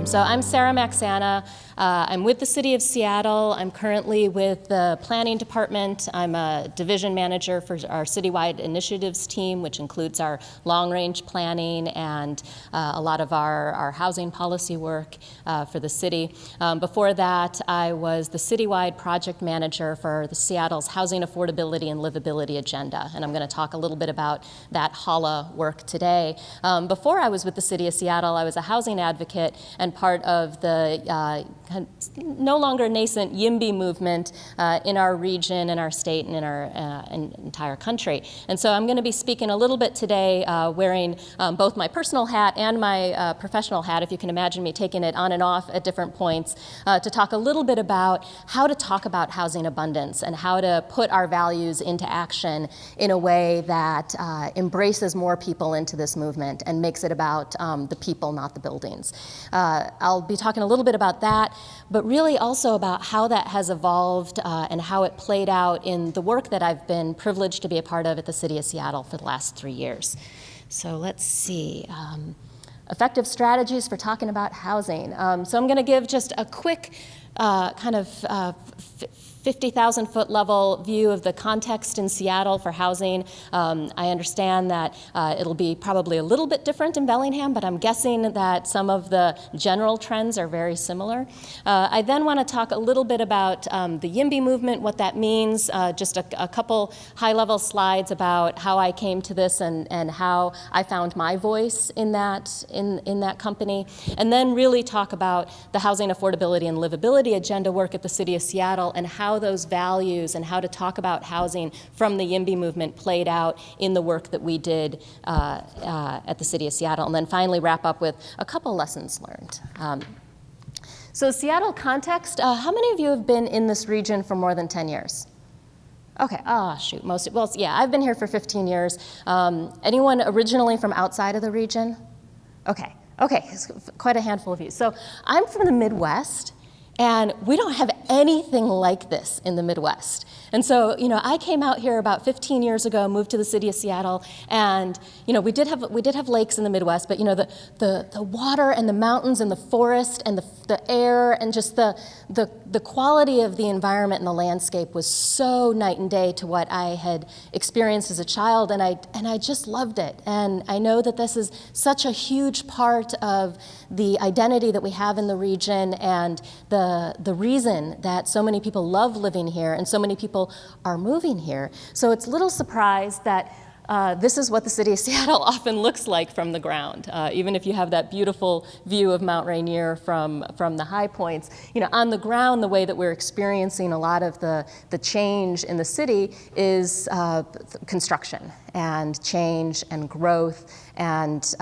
So I'm Sara Maxana. I'm with the City of Seattle. I'm currently with the Planning Department. I'm a division manager for our citywide initiatives team, which includes our long-range planning and a lot of our housing policy work for the city. Before that, I was the citywide project manager for the Seattle's housing affordability and livability agenda, and I'm going to talk a little bit about that HALA work today. Before I was with the City of Seattle, I was a housing advocate and part of the no longer nascent YIMBY movement in our region, in our state, and in our entire country. And so I'm going to be speaking a little bit today wearing both my personal hat and my professional hat, if you can imagine me taking it on and off at different points, to talk a little bit about how to talk about housing abundance and how to put our values into action in a way that embraces more people into this movement and makes it about the people, not the buildings. I'll be talking a little bit about that, but really also about how that has evolved and how it played out in the work that I've been privileged to be a part of at the City of Seattle for the last 3 years. So let's see. Effective strategies for talking about housing. So I'm going to give just a quick kind of 50,000-foot level view of the context in Seattle for housing. I understand that it'll be probably a little bit different in Bellingham, but I'm guessing that some of the general trends are very similar. I then want to talk a little bit about the YIMBY movement, what that means, just a couple high-level slides about how I came to this and how I found my voice in that company, and then really talk about the housing affordability and livability agenda work at the City of Seattle and how those values and how to talk about housing from the YIMBY movement played out in the work that we did at the City of Seattle, and then finally wrap up with a couple lessons learned. So Seattle context, how many of you have been in this region for more than 10 years? Okay, shoot, well, yeah, I've been here for 15 years. Anyone originally from outside of the region? Okay, it's quite a handful of you. So I'm from the Midwest, and we don't have anything like this in the Midwest. And so, I came out here about 15 years ago, moved to the City of Seattle, and, we did have lakes in the Midwest, but, the water and the mountains and the forest and the air and just the quality of the environment and the landscape was so night and day to what I had experienced as a child, and I just loved it. And I know that this is such a huge part of the identity that we have in the region and the reason that so many people love living here and so many people are moving here. So it's little surprise that this is what the City of Seattle often looks like from the ground. Even if you have that beautiful view of Mount Rainier from the high points, on the ground, the way that we're experiencing a lot of the change in the city is construction and change and growth, and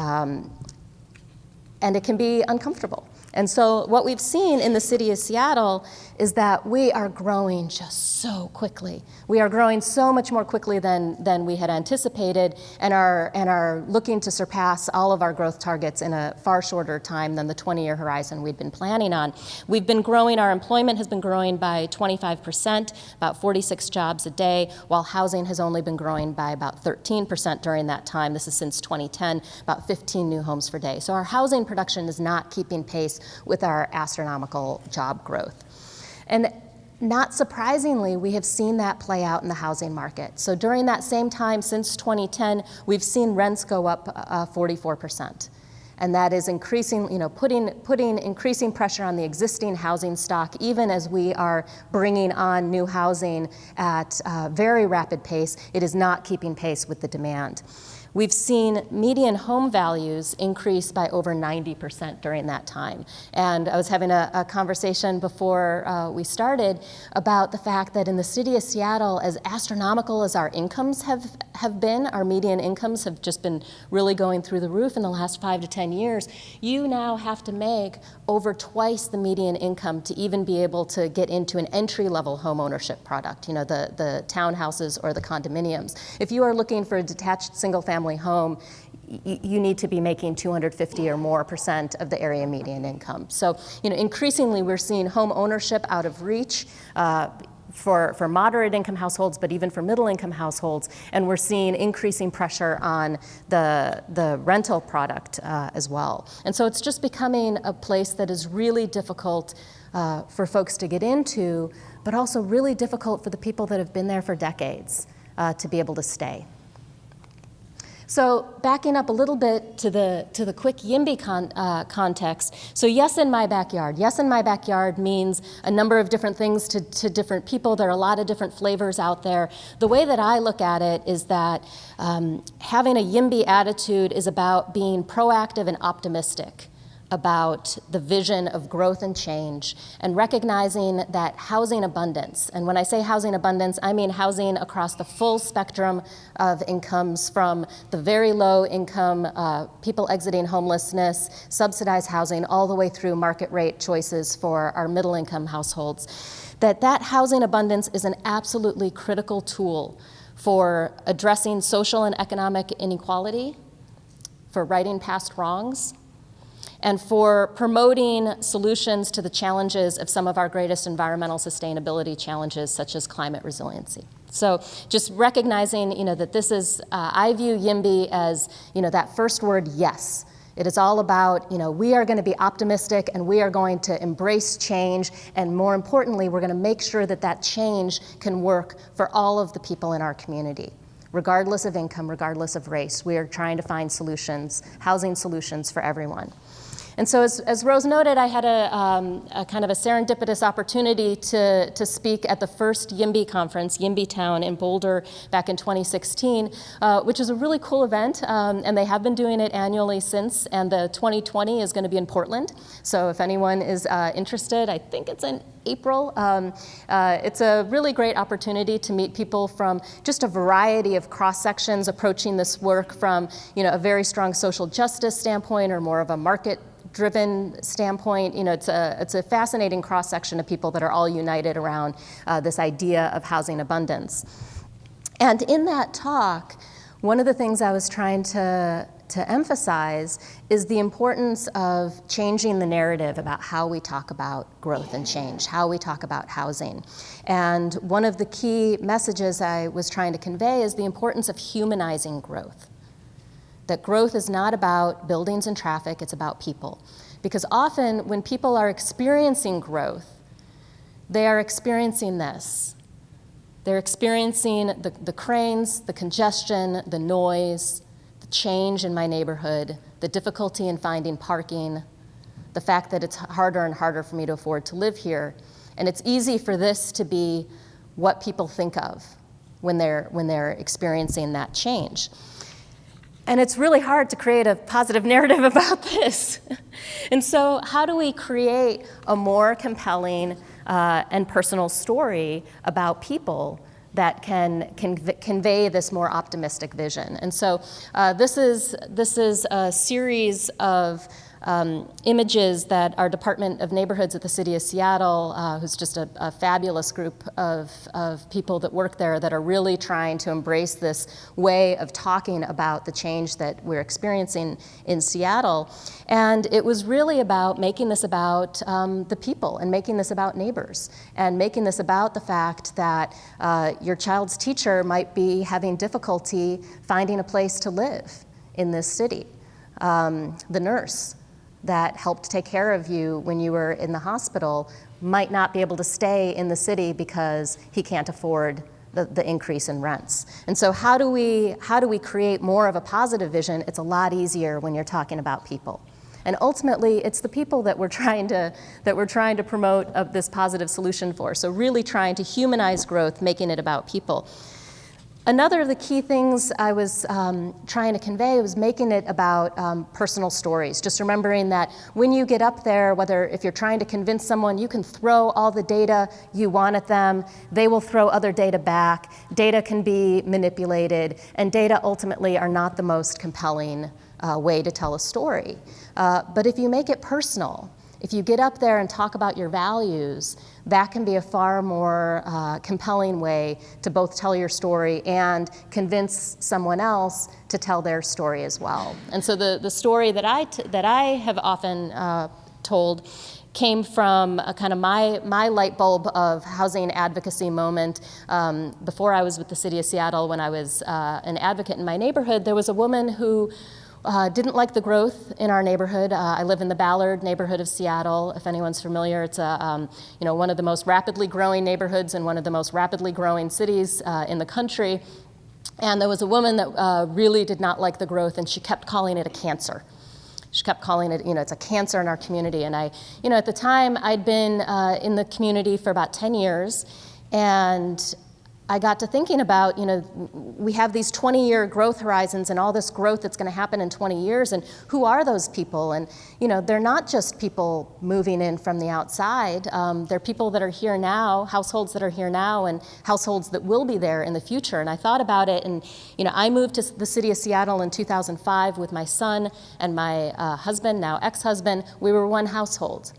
it can be uncomfortable. And so what we've seen in the City of Seattle is that we are growing just so quickly. We are growing so much more quickly than we had anticipated, and are looking to surpass all of our growth targets in a far shorter time than the 20-year horizon we'd been planning on. We've been growing, our employment has been growing by 25%, about 46 jobs a day, while housing has only been growing by about 13% during that time. This is since 2010, about 15 new homes per day. So our housing production is not keeping pace with our astronomical job growth. And not surprisingly, we have seen that play out in the housing market. So during that same time, since 2010, we've seen rents go up 44%. And that is increasing, putting increasing pressure on the existing housing stock, even as we are bringing on new housing at a very rapid pace. It is not keeping pace with the demand. We've seen median home values increase by over 90% during that time. And I was having a conversation before we started about the fact that in the City of Seattle, as astronomical as our incomes have been, our median incomes have just been really going through the roof in the last 5 to 10 years, you now have to make over twice the median income to even be able to get into an entry-level home ownership product, the townhouses or the condominiums. If you are looking for a detached single-family home, you need to be making 250 or more % of the area median income. So, increasingly we're seeing home ownership out of reach. for moderate income households, but even for middle income households. And we're seeing increasing pressure on the rental product as well. And so it's just becoming a place that is really difficult for folks to get into, but also really difficult for the people that have been there for decades to be able to stay. So backing up a little bit to the quick YIMBY context. So yes in my backyard. Yes in my backyard means a number of different things to different people. There are a lot of different flavors out there. The way that I look at it is that having a YIMBY attitude is about being proactive and optimistic about the vision of growth and change, and recognizing that housing abundance, and when I say housing abundance, I mean housing across the full spectrum of incomes, from the very low income people exiting homelessness, subsidized housing, all the way through market rate choices for our middle income households, that housing abundance is an absolutely critical tool for addressing social and economic inequality, for righting past wrongs, and for promoting solutions to the challenges of some of our greatest environmental sustainability challenges, such as climate resiliency. So just recognizing, that this is, I view YIMBY as, that first word, yes. It is all about, we are going to be optimistic and we are going to embrace change, and more importantly, we're going to make sure that that change can work for all of the people in our community. Regardless of income, regardless of race, we are trying to find solutions, housing solutions for everyone. And so as Rose noted, I had a kind of a serendipitous opportunity to speak at the first YIMBY conference, YIMBY Town in Boulder back in 2016, which is a really cool event, and they have been doing it annually since, and the 2020 is going to be in Portland. So if anyone is interested, I think it's in April. It's a really great opportunity to meet people from just a variety of cross-sections approaching this work from, a very strong social justice standpoint or more of a market-driven standpoint. It's a fascinating cross-section of people that are all united around this idea of housing abundance. And in that talk, one of the things I was trying to emphasize is the importance of changing the narrative about how we talk about growth and change, how we talk about housing. And one of the key messages I was trying to convey is the importance of humanizing growth. That growth is not about buildings and traffic, it's about people. Because often when people are experiencing growth, they are experiencing this. They're experiencing the cranes, the congestion, the noise, the change in my neighborhood, the difficulty in finding parking, the fact that it's harder and harder for me to afford to live here. And it's easy for this to be what people think of when they're experiencing that change. And it's really hard to create a positive narrative about this. And so how do we create a more compelling and personal story about people that can convey this more optimistic vision? And so this is a series of images that our Department of Neighborhoods at the City of Seattle, who's just a fabulous group of people that work there that are really trying to embrace this way of talking about the change that we're experiencing in Seattle. And it was really about making this about the people, and making this about neighbors, and making this about the fact that your child's teacher might be having difficulty finding a place to live in this city. The nurse that helped take care of you when you were in the hospital might not be able to stay in the city because he can't afford the increase in rents. And so how do we create more of a positive vision? It's a lot easier when you're talking about people. And ultimately, it's the people that we're trying to promote this positive solution for. So really trying to humanize growth, making it about people. Another of the key things I was trying to convey was making it about personal stories. Just remembering that when you get up there, if you're trying to convince someone, you can throw all the data you want at them. They will throw other data back. Data can be manipulated, and data ultimately are not the most compelling way to tell a story. But if you make it personal, if you get up there and talk about your values, that can be a far more compelling way to both tell your story and convince someone else to tell their story as well. And so the story that I have often told came from a kind of my light bulb of housing advocacy moment. Before I was with the city of Seattle, when I was an advocate in my neighborhood, there was a woman who didn't like the growth in our neighborhood. I live in the Ballard neighborhood of Seattle. If anyone's familiar, it's one of the most rapidly growing neighborhoods and one of the most rapidly growing cities in the country. And there was a woman that really did not like the growth, and she kept calling it a cancer. She kept calling it, it's a cancer in our community. And at the time, I'd been in the community for about 10 years, and I got to thinking about, we have these 20-year growth horizons and all this growth that's going to happen in 20 years, and who are those people? And, they're not just people moving in from the outside. They're people that are here now, households that are here now, and households that will be there in the future. And I thought about it, and, I moved to the city of Seattle in 2005 with my son and my husband, now ex-husband. We were one household.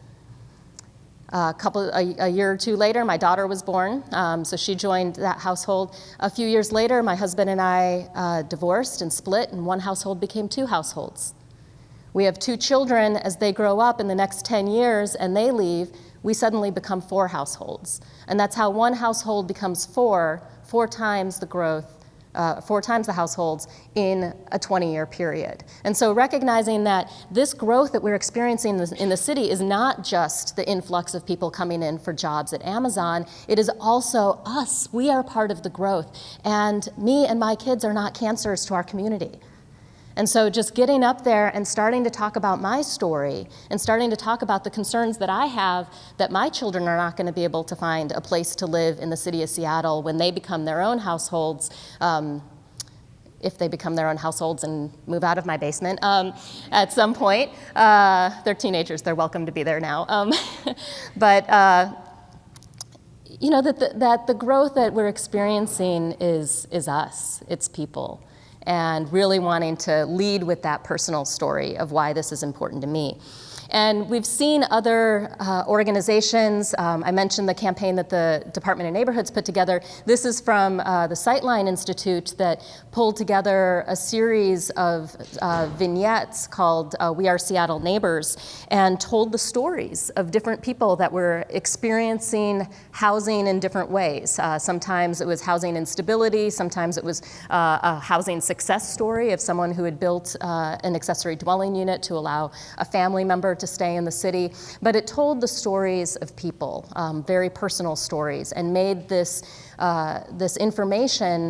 A year or two later, my daughter was born, so she joined that household. A few years later, my husband and I divorced and split, and one household became two households. We have two children. As they grow up in the next 10 years and they leave, we suddenly become four households. And that's how one household becomes four times the growth, 4 times the households in a 20-year period. And so recognizing that this growth that we're experiencing in the city is not just the influx of people coming in for jobs at Amazon, it is also us. We are part of the growth. And me and my kids are not cancers to our community. And so just getting up there and starting to talk about my story and starting to talk about the concerns that I have that my children are not going to be able to find a place to live in the city of Seattle when they become their own households, if they become their own households and move out of my basement at some point. They're teenagers, they're welcome to be there now. But that the growth that we're experiencing is us, it's people. And really wanting to lead with that personal story of why this is important to me. And we've seen other organizations. I mentioned the campaign that the Department of Neighborhoods put together. This is from the Sightline Institute that pulled together a series of vignettes called We Are Seattle Neighbors, and told the stories of different people that were experiencing housing in different ways. Sometimes it was housing instability, sometimes it was a housing success story of someone who had built an accessory dwelling unit to allow a family member to stay in the city, but it told the stories of people, very personal stories, and made this information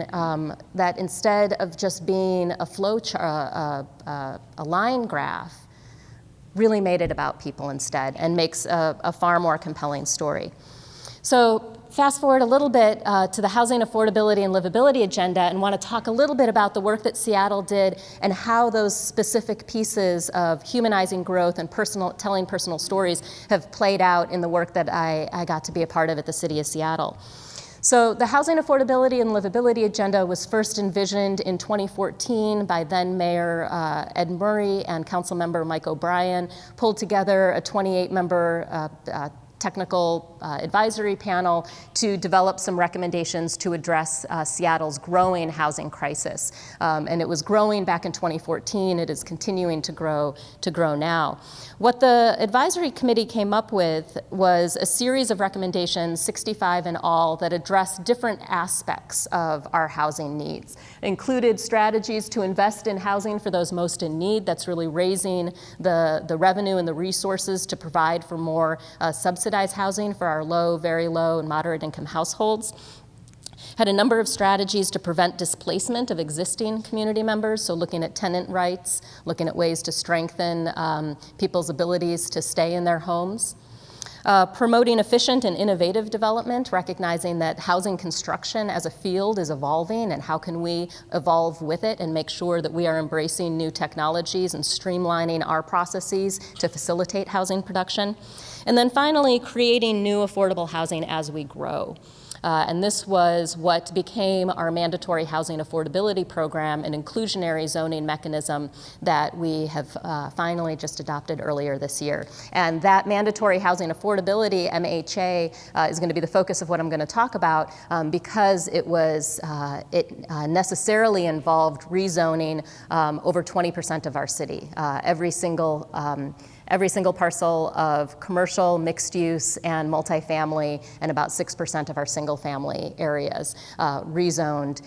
that instead of just being a flow chart, a line graph, really made it about people instead, and makes a far more compelling story. So fast forward a little bit to the housing affordability and livability agenda, and want to talk a little bit about the work that Seattle did and how those specific pieces of humanizing growth and telling personal stories have played out in the work that I got to be a part of at the City of Seattle. So the housing affordability and livability agenda was first envisioned in 2014 by then Mayor Ed Murray and Councilmember Mike O'Brien, pulled together a 28-member technical advisory panel to develop some recommendations to address Seattle's growing housing crisis. And it was growing back in 2014. It is continuing to grow now. What the advisory committee came up with was a series of recommendations, 65 in all, that address different aspects of our housing needs. It included strategies to invest in housing for those most in need. That's really raising the revenue and the resources to provide for more subsidized housing for our low, very low, and moderate income households. Had a number of strategies to prevent displacement of existing community members, so looking at tenant rights, looking at ways to strengthen people's abilities to stay in their homes. Promoting efficient and innovative development, recognizing that housing construction as a field is evolving, and how can we evolve with it and make sure that we are embracing new technologies and streamlining our processes to facilitate housing production. And then finally, creating new affordable housing as we grow. And this was what became our mandatory housing affordability program, an inclusionary zoning mechanism that we have finally just adopted earlier this year. And that mandatory housing affordability, MHA, is going to be the focus of what I'm going to talk about because it necessarily involved rezoning over 20% of our city. Every single every single parcel of commercial, mixed use, and multifamily, and about 6% of our single family areas rezoned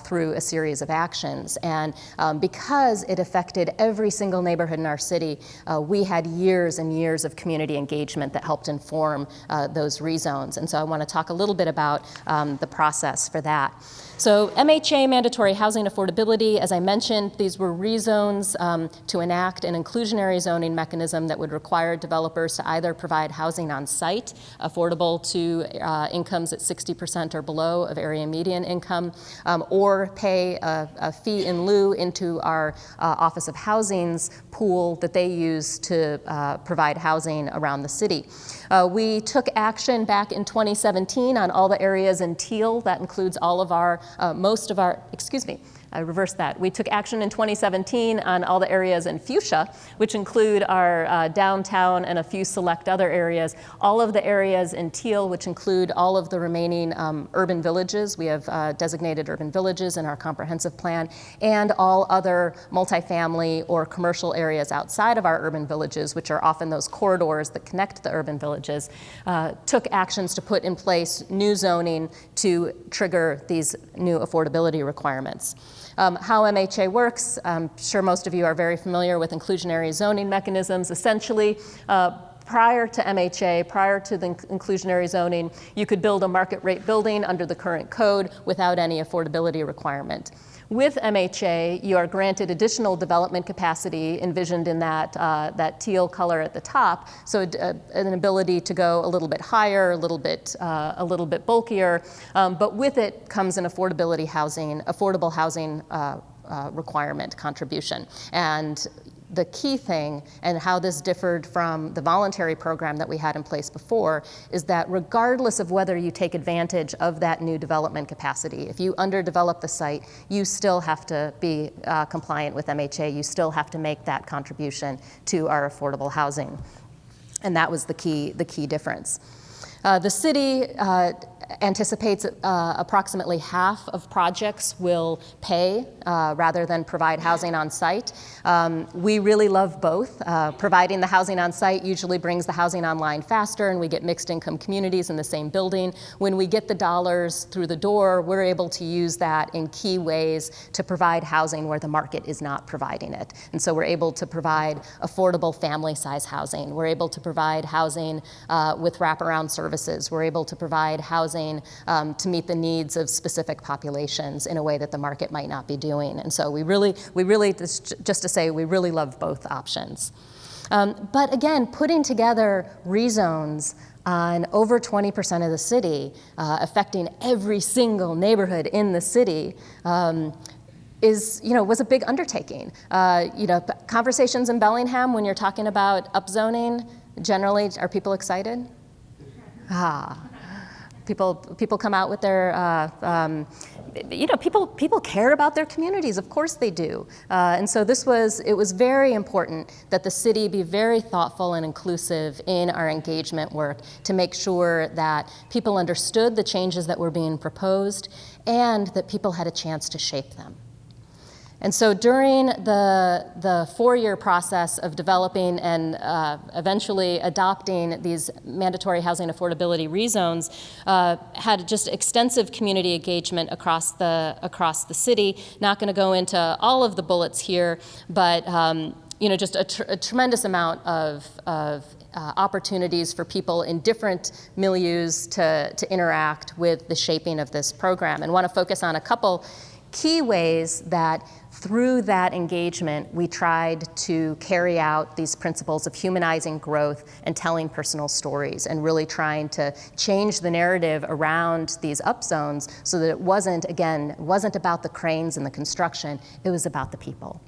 through a series of actions. And because it affected every single neighborhood in our city, we had years and years of community engagement that helped inform those rezones. And so I want to talk a little bit about the process for that. So MHA, mandatory housing affordability, as I mentioned, these were rezones to enact an inclusionary zoning mechanism that would require developers to either provide housing on site, affordable to incomes at 60% or below of area median income, or pay a fee in lieu into our Office of Housing's pool that they use to provide housing around the city. We took action back in 2017 on all the areas in teal. That includes all of our, I reversed that. We took action in 2017 on all the areas in fuchsia, which include our downtown and a few select other areas. All of the areas in teal, which include all of the remaining urban villages. We have designated urban villages in our comprehensive plan, and all other multifamily or commercial areas outside of our urban villages, which are often those corridors that connect the urban villages, took actions to put in place new zoning to trigger these new affordability requirements. How MHA works, I'm sure most of you are very familiar with inclusionary zoning mechanisms. Essentially, prior to MHA, prior to the inclusionary zoning, you could build a market rate building under the current code without any affordability requirement. With MHA, you are granted additional development capacity envisioned in that teal color at the top, so an ability to go a little bit higher, a little bit bulkier, but with it comes an affordable housing requirement contribution. And the key thing, and how this differed from the voluntary program that we had in place before, is that regardless of whether you take advantage of that new development capacity, if you underdevelop the site, you still have to be compliant with MHA. You still have to make that contribution to our affordable housing. And that was the key difference. The city anticipates approximately half of projects will pay rather than provide housing on site. We really love both. Providing the housing on site usually brings the housing online faster, and we get mixed income communities in the same building. When we get the dollars through the door, we're able to use that in key ways to provide housing where the market is not providing it. And so we're able to provide affordable family size housing. We're able to provide housing with wraparound services. We're able to provide housing to meet the needs of specific populations in a way that the market might not be doing. And so we really, just to say, we really love both options. But again, putting together rezones on over 20% of the city, affecting every single neighborhood in the city, was a big undertaking. Conversations in Bellingham when you're talking about upzoning, generally, are people excited? People come out with their, people care about their communities. Of course they do. And so it was very important that the city be very thoughtful and inclusive in our engagement work to make sure that people understood the changes that were being proposed and that people had a chance to shape them. And so during the 4-year process of developing and eventually adopting these mandatory housing affordability rezones, had just extensive community engagement across the city. Not going to go into all of the bullets here, but just a tremendous amount of opportunities for people in different milieus to interact with the shaping of this program, and want to focus on a couple key ways that through that engagement, we tried to carry out these principles of humanizing growth and telling personal stories, and really trying to change the narrative around these upzones so that it wasn't about the cranes and the construction, it was about the people.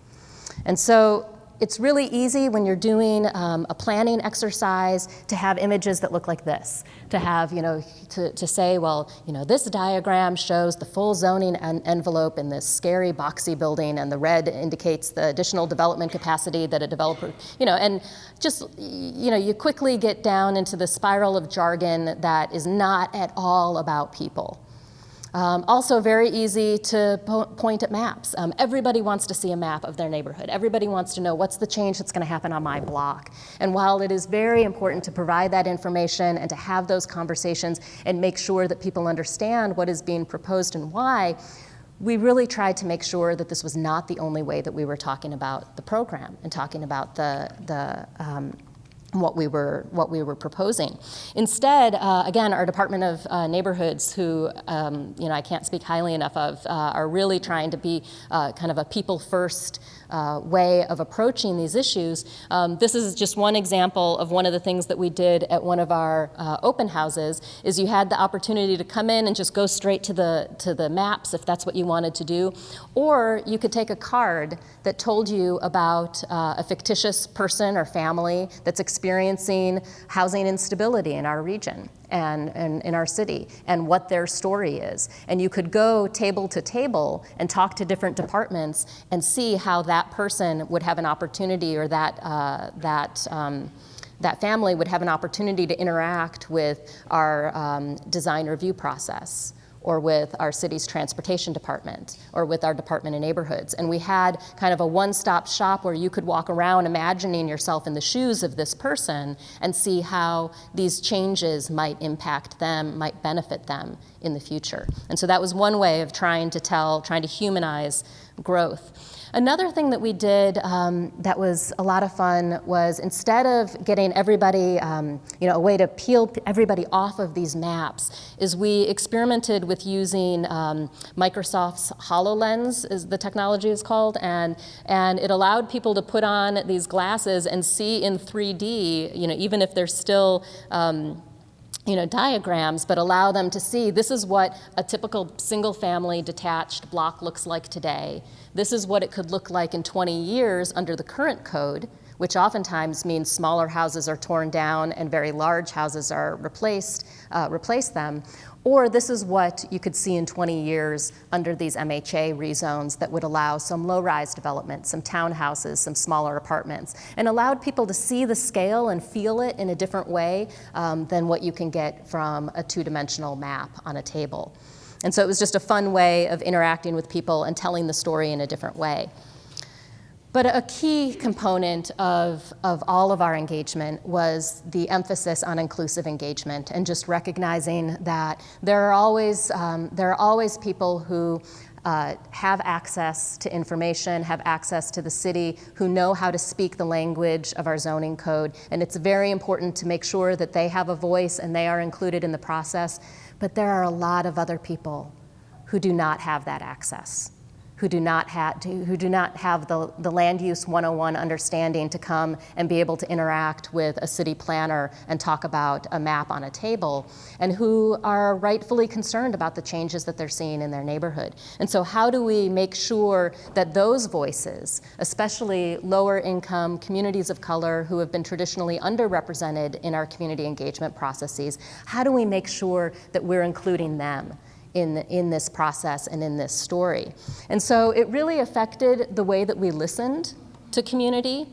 And so it's really easy when you're doing a planning exercise to have images that look like this, to have, to say, well, this diagram shows the full zoning envelope in this scary boxy building, and the red indicates the additional development capacity that a developer, and just, you quickly get down into the spiral of jargon that is not at all about people. Also very easy to point at maps. Everybody wants to see a map of their neighborhood. Everybody wants to know what's the change that's going to happen on my block. And while it is very important to provide that information and to have those conversations and make sure that people understand what is being proposed and why, we really tried to make sure that this was not the only way that we were talking about the program and talking about what we were proposing. Instead, again, our Department of Neighborhoods, who I can't speak highly enough of, are really trying to be kind of a people-first way of approaching these issues. This is just one example of one of the things that we did at one of our open houses. Is you had the opportunity to come in and just go straight to the maps if that's what you wanted to do, or you could take a card that told you about a fictitious person or family that's experiencing housing instability in our region and in our city, and what their story is. And you could go table to table and talk to different departments and see how that person would have an opportunity, or that family would have an opportunity to interact with our design review process, or with our city's transportation department, or with our Department of Neighborhoods. And we had kind of a one-stop shop where you could walk around imagining yourself in the shoes of this person and see how these changes might impact them, might benefit them in the future. And so that was one way of trying to humanize growth. Another thing that we did that was a lot of fun was, instead of getting everybody, a way to peel everybody off of these maps, is we experimented with using Microsoft's HoloLens, is the technology is called, and it allowed people to put on these glasses and see in 3D, even if they're still diagrams, but allow them to see, this is what a typical single-family detached block looks like today. This is what it could look like in 20 years under the current code, which oftentimes means smaller houses are torn down and very large houses are replace them. Or this is what you could see in 20 years under these MHA rezones that would allow some low-rise development, some townhouses, some smaller apartments, and allowed people to see the scale and feel it in a different way than what you can get from a two-dimensional map on a table. And so it was just a fun way of interacting with people and telling the story in a different way. But a key component of all of our engagement was the emphasis on inclusive engagement, and just recognizing that there are always people who have access to information, have access to the city, who know how to speak the language of our zoning code, and it's very important to make sure that they have a voice and they are included in the process. But there are a lot of other people who do not have that access, who do not have the land use 101 understanding to come and be able to interact with a city planner and talk about a map on a table, and who are rightfully concerned about the changes that they're seeing in their neighborhood. And so how do we make sure that those voices, especially lower income communities of color who have been traditionally underrepresented in our community engagement processes, how do we make sure that we're including them in this process and in this story? And so it really affected the way that we listened to community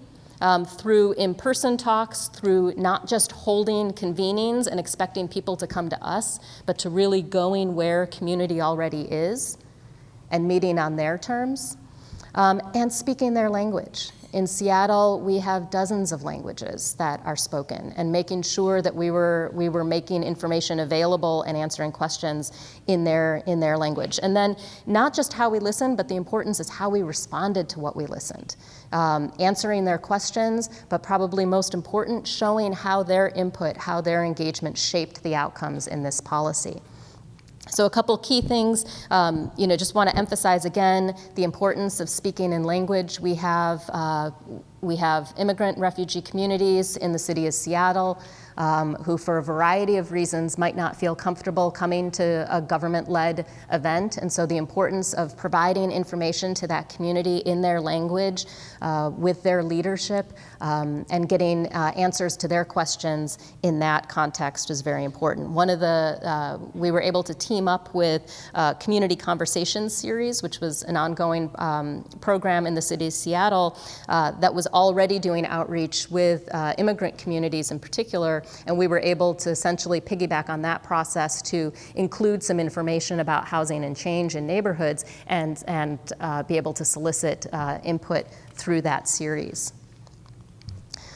through in-person talks, through not just holding convenings and expecting people to come to us, but to really going where community already is and meeting on their terms, and speaking their language. In Seattle, we have dozens of languages that are spoken, and making sure that we were making information available and answering questions in their language. And then not just how we listened, but the importance is how we responded to what we listened. Answering their questions, but probably most important, showing how their input, how their engagement shaped the outcomes in this policy. So a couple key things, just want to emphasize again the importance of speaking in language. We have immigrant refugee communities in the city of Seattle who, for a variety of reasons, might not feel comfortable coming to a government-led event. And so the importance of providing information to that community in their language with their leadership and getting answers to their questions in that context is very important. We were able to team up with Community Conversations series, which was an ongoing program in the city of Seattle that was already doing outreach with immigrant communities in particular, and we were able to essentially piggyback on that process to include some information about housing and change in neighborhoods and be able to solicit input through that series.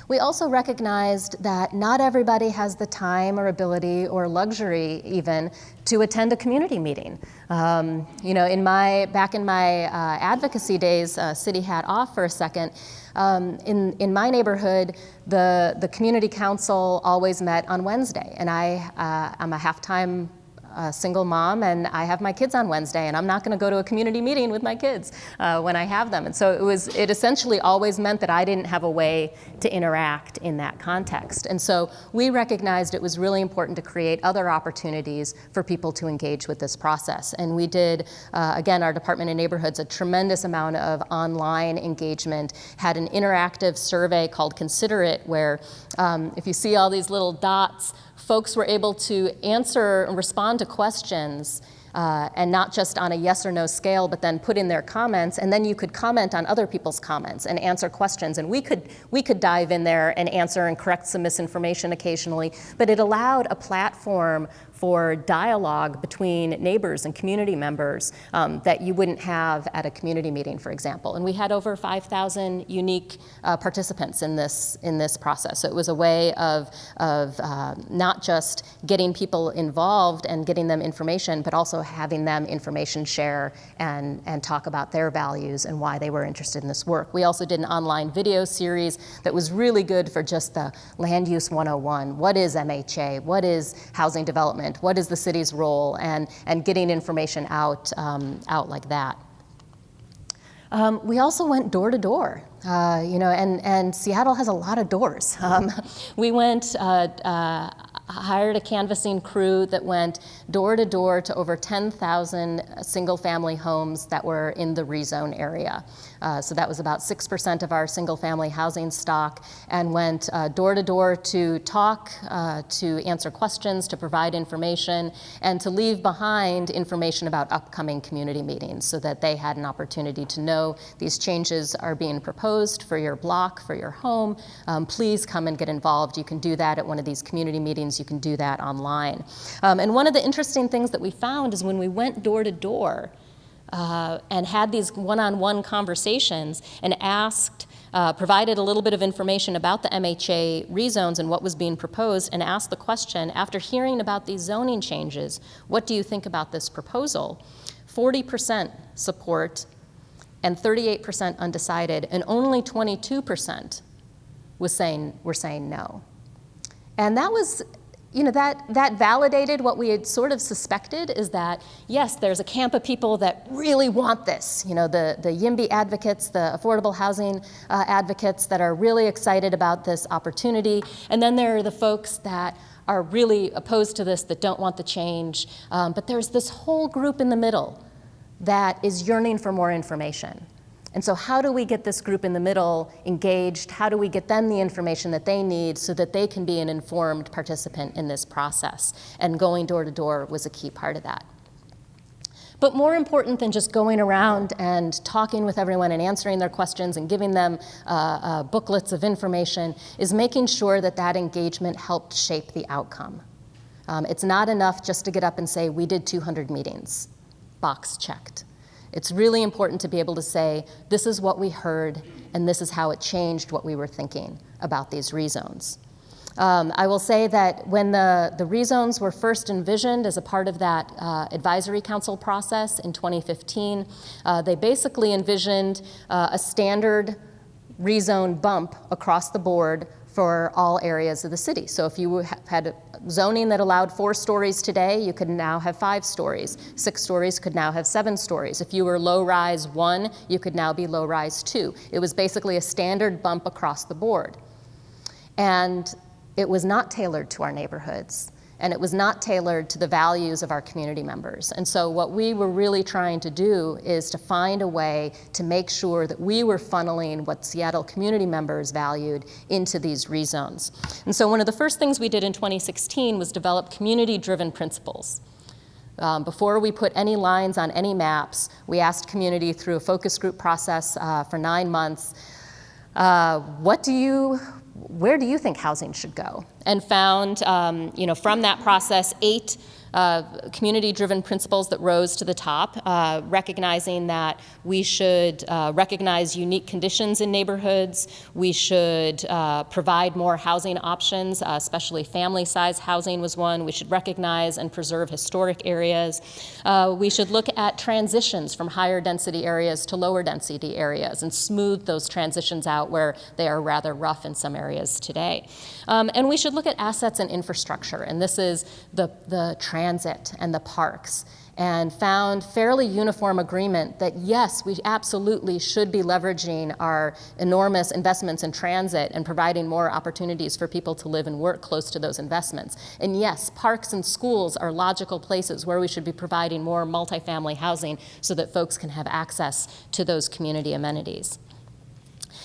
We also recognized that not everybody has the time or ability or luxury even to attend a community meeting. You know, back in my advocacy days, city hat off for a second, in my neighborhood, the community council always met on Wednesday, and I'm a half-time single mom, and I have my kids on Wednesday, and I'm not going to go to a community meeting with my kids when I have them. And so it essentially always meant that I didn't have a way to interact in that context. And so we recognized it was really important to create other opportunities for people to engage with this process. And we did, again, our Department of Neighborhoods, a tremendous amount of online engagement, had an interactive survey called Consider It, where if you see all these little dots, folks were able to answer and respond to questions, and not just on a yes or no scale, but then put in their comments, and then you could comment on other people's comments and answer questions. And we could dive in there and answer and correct some misinformation occasionally, but it allowed a platform for dialogue between neighbors and community members that you wouldn't have at a community meeting, for example. And we had over 5,000 unique participants in this process. So it was a way of not just getting people involved and getting them information, but also having them information share and talk about their values and why they were interested in this work. We also did an online video series that was really good for just the land use 101. What is MHA? What is housing development? What is the city's role? And getting information out like that. We also went door to door, you know, and Seattle has a lot of doors. We went, hired a canvassing crew that went door to door to over 10,000 single family homes that were in the rezone area. So that was about 6% of our single family housing stock, and went door to door to talk, to answer questions, to provide information, and to leave behind information about upcoming community meetings so that they had an opportunity to know these changes are being proposed for your block, for your home. Please come and get involved. You can do that at one of these community meetings. You can do that online. And one of the interesting things that we found is when we went door to door and had these one-on-one conversations and asked, provided a little bit of information about the MHA rezones and what was being proposed, and asked the question, after hearing about these zoning changes, what do you think about this proposal? 40% support and 38% undecided, and only 22% were saying no. And that was, you know, that validated what we had sort of suspected, is that, yes, there's a camp of people that really want this. You know, the YIMBY advocates, the affordable housing advocates that are really excited about this opportunity. And then there are the folks that are really opposed to this, that don't want the change. But there's this whole group in the middle that is yearning for more information. And so how do we get this group in the middle engaged? How do we get them the information that they need so that they can be an informed participant in this process? And going door to door was a key part of that. But more important than just going around and talking with everyone and answering their questions and giving them booklets of information is making sure that that engagement helped shape the outcome. It's not enough just to get up and say, we did 200 meetings, box checked. It's really important to be able to say, this is what we heard, and this is how it changed what we were thinking about these rezones. I will say that when the rezones were first envisioned as a part of that advisory council process in 2015, they basically envisioned a standard rezone bump across the board for all areas of the city. So if you had zoning that allowed 4 stories today, you could now have 5 stories. 6 stories could now have 7 stories. If you were low-rise 1, you could now be low-rise 2. It was basically a standard bump across the board. And it was not tailored to our neighborhoods, and it was not tailored to the values of our community members. And so what we were really trying to do is to find a way to make sure that we were funneling what Seattle community members valued into these rezones. And so one of the first things we did in 2016 was develop community-driven principles. Before we put any lines on any maps, we asked community through a focus group process for 9 months, what do you where do you think housing should go? And found, from that process, 8 community-driven principles that rose to the top, recognizing that we should recognize unique conditions in neighborhoods. We should provide more housing options, especially family-size housing was one. We should recognize and preserve historic areas. We should look at transitions from higher density areas to lower density areas and smooth those transitions out where they are rather rough in some areas today. And we should look at assets and infrastructure, and this is the transit and the parks, and found fairly uniform agreement that yes, we absolutely should be leveraging our enormous investments in transit and providing more opportunities for people to live and work close to those investments. And yes, parks and schools are logical places where we should be providing more multifamily housing so that folks can have access to those community amenities.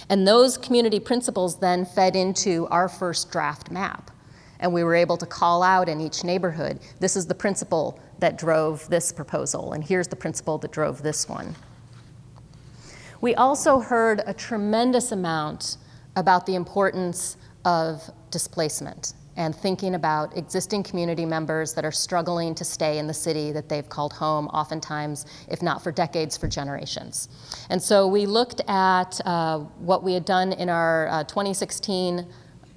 And those community principles then fed into our first draft map. And we were able to call out in each neighborhood, this is the principle that drove this proposal, and here's the principle that drove this one. We also heard a tremendous amount about the importance of displacement and thinking about existing community members that are struggling to stay in the city that they've called home, oftentimes, if not for decades, for generations. And so we looked at what we had done in our 2016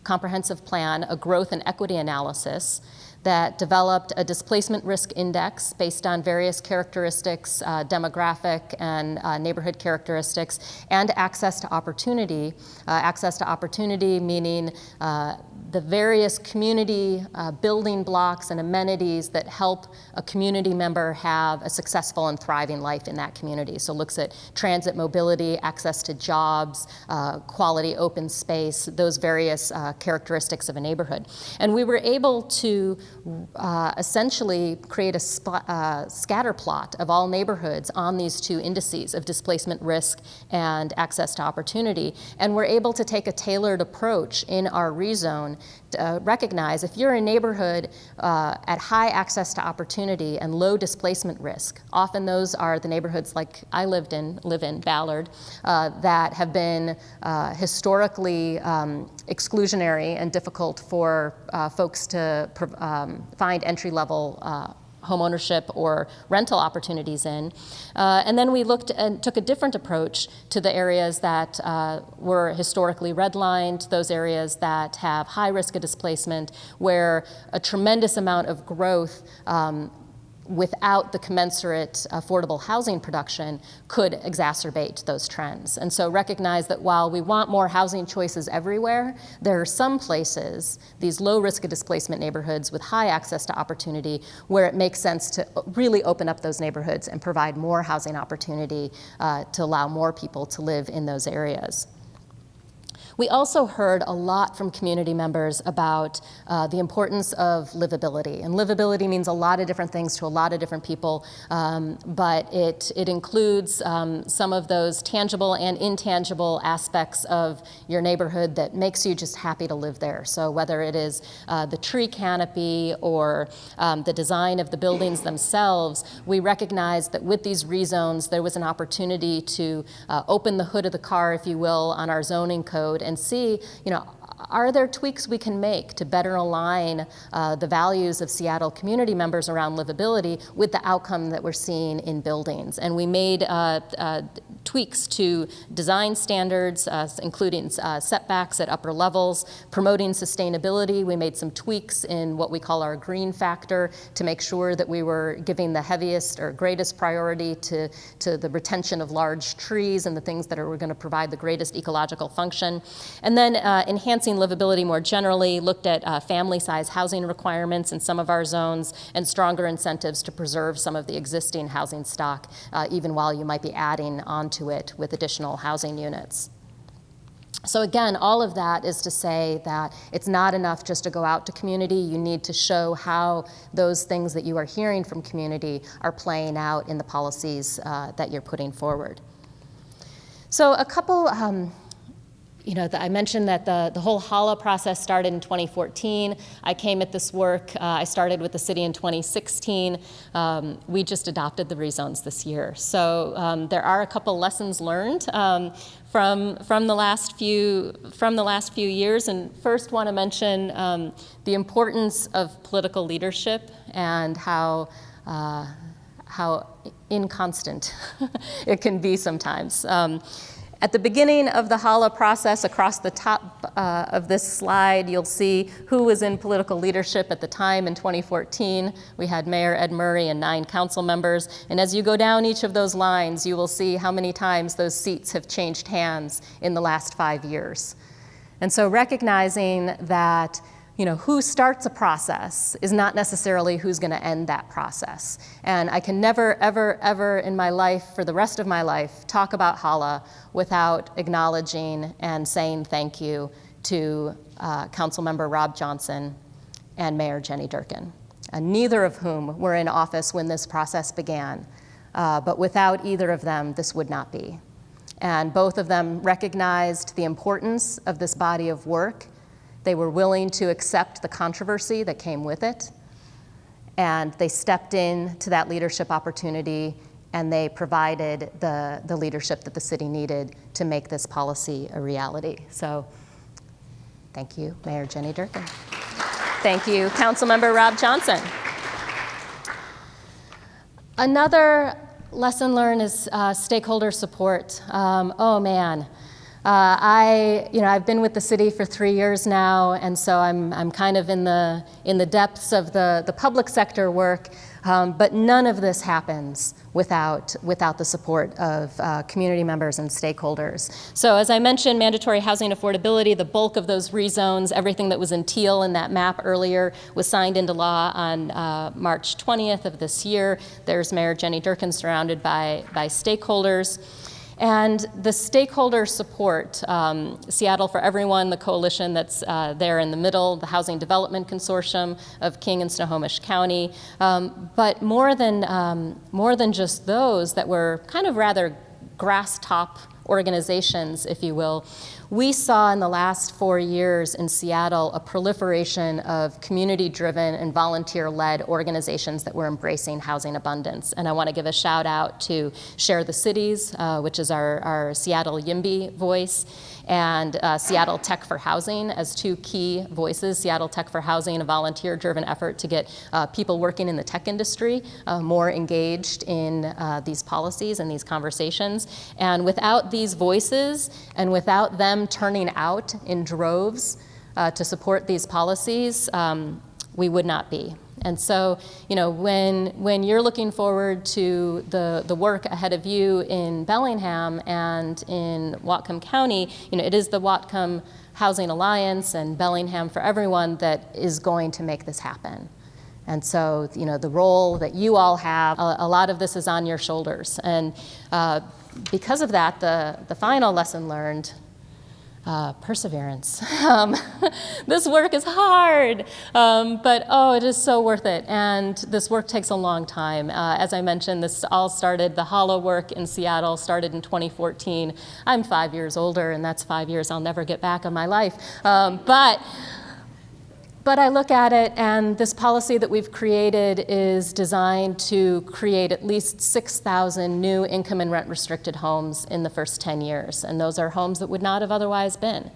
comprehensive plan, a growth and equity analysis that developed a displacement risk index based on various characteristics, demographic and neighborhood characteristics, and access to opportunity. Access to opportunity meaning the various community building blocks and amenities that help a community member have a successful and thriving life in that community. So looks at transit mobility, access to jobs, quality open space, those various characteristics of a neighborhood. And we were able to essentially create a scatter plot of all neighborhoods on these 2 indices of displacement risk and access to opportunity. And we're able to take a tailored approach in our rezone to recognize if you're a neighborhood at high access to opportunity and low displacement risk, often those are the neighborhoods like I live in, Ballard, that have been historically exclusionary and difficult for folks to find entry-level home ownership or rental opportunities in. And then we looked and took a different approach to the areas that were historically redlined, those areas that have high risk of displacement, where a tremendous amount of growth without the commensurate affordable housing production could exacerbate those trends. And so recognize that while we want more housing choices everywhere, there are some places, these low risk of displacement neighborhoods with high access to opportunity, where it makes sense to really open up those neighborhoods and provide more housing opportunity to allow more people to live in those areas. We also heard a lot from community members about the importance of livability. And livability means a lot of different things to a lot of different people, but it includes some of those tangible and intangible aspects of your neighborhood that makes you just happy to live there. So whether it is the tree canopy or the design of the buildings themselves, we recognize that with these rezones, there was an opportunity to open the hood of the car, if you will, on our zoning code and see, are there tweaks we can make to better align the values of Seattle community members around livability with the outcome that we're seeing in buildings? And we made tweaks to design standards, including setbacks at upper levels, promoting sustainability. We made some tweaks in what we call our green factor to make sure that we were giving the heaviest or greatest priority to the retention of large trees and the things that are going to provide the greatest ecological function. And then enhancing livability more generally, looked at family size housing requirements in some of our zones and stronger incentives to preserve some of the existing housing stock, even while you might be adding onto it with additional housing units. So again, all of that is to say that it's not enough just to go out to community. You need to show how those things that you are hearing from community are playing out in the policies that you're putting forward. So a couple I mentioned that the whole HALA process started in 2014. I came at this work, I started with the city in 2016. We just adopted the rezones this year. So there are a couple lessons learned from the last few years. And first want to mention the importance of political leadership and how inconstant it can be sometimes. At the beginning of the HALA process, across the top of this slide, you'll see who was in political leadership at the time in 2014. We had Mayor Ed Murray and 9 council members. And as you go down each of those lines, you will see how many times those seats have changed hands in the last 5 years. And so recognizing that who starts a process is not necessarily who's going to end that process. And I can never, ever, ever in my life, for the rest of my life, talk about HALA without acknowledging and saying thank you to Councilmember Rob Johnson and Mayor Jenny Durkan, neither of whom were in office when this process began. But without either of them, this would not be. And both of them recognized the importance of this body of work. They were willing to accept the controversy that came with it, and they stepped into that leadership opportunity, and they provided the leadership that the city needed to make this policy a reality. So thank you, Mayor Jenny Durkan. Thank you, Councilmember Rob Johnson. Another lesson learned is stakeholder support. Oh man. I've been with the city for 3 years now, and so I'm kind of in the depths of the public sector work, but none of this happens without the support of community members and stakeholders. So as I mentioned, mandatory housing affordability, the bulk of those rezones, everything that was in teal in that map earlier, was signed into law on March 20th of this year. There's Mayor Jenny Durkan surrounded by stakeholders. And the stakeholder support, Seattle for Everyone, the coalition that's there in the middle, the Housing Development Consortium of King and Snohomish County, but more than just those that were kind of rather grass top organizations, if you will, we saw in the last 4 years in Seattle a proliferation of community-driven and volunteer-led organizations that were embracing housing abundance. And I want to give a shout out to Share the Cities, which is our Seattle YIMBY voice, and Seattle Tech for Housing as 2 key voices. Seattle Tech for Housing, a volunteer-driven effort to get people working in the tech industry more engaged in these policies and these conversations. And without these voices and without them turning out in droves to support these policies, we would not be. And so, when you're looking forward to the work ahead of you in Bellingham and in Whatcom County, it is the Whatcom Housing Alliance and Bellingham for Everyone that is going to make this happen. And so, the role that you all have, a lot of this is on your shoulders. And because of that, the final lesson learned, perseverance. This work is hard, but it is so worth it. And this work takes a long time. As I mentioned, this all started, the HALA work in Seattle started in 2014. I'm 5 years older, and that's 5 years I'll never get back in my life. But I look at it, and this policy that we've created is designed to create at least 6,000 new income and rent restricted homes in the first 10 years. And those are homes that would not have otherwise been.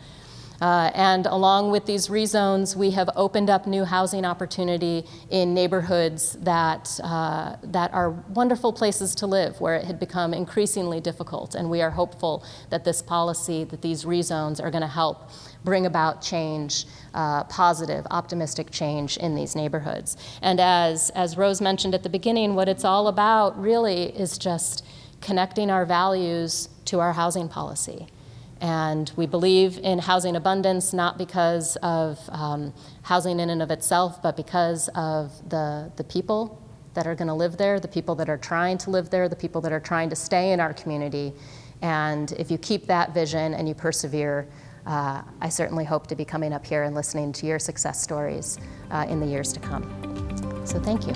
And along with these rezones, we have opened up new housing opportunity in neighborhoods that are wonderful places to live, where it had become increasingly difficult. And we are hopeful that this policy, that these rezones are going to help bring about change, positive, optimistic change in these neighborhoods. And as Rose mentioned at the beginning, what it's all about really is just connecting our values to our housing policy. And we believe in housing abundance, not because of housing in and of itself, but because of the people that are going to live there, the people that are trying to live there, the people that are trying to stay in our community. And if you keep that vision and you persevere, I certainly hope to be coming up here and listening to your success stories in the years to come. So thank you.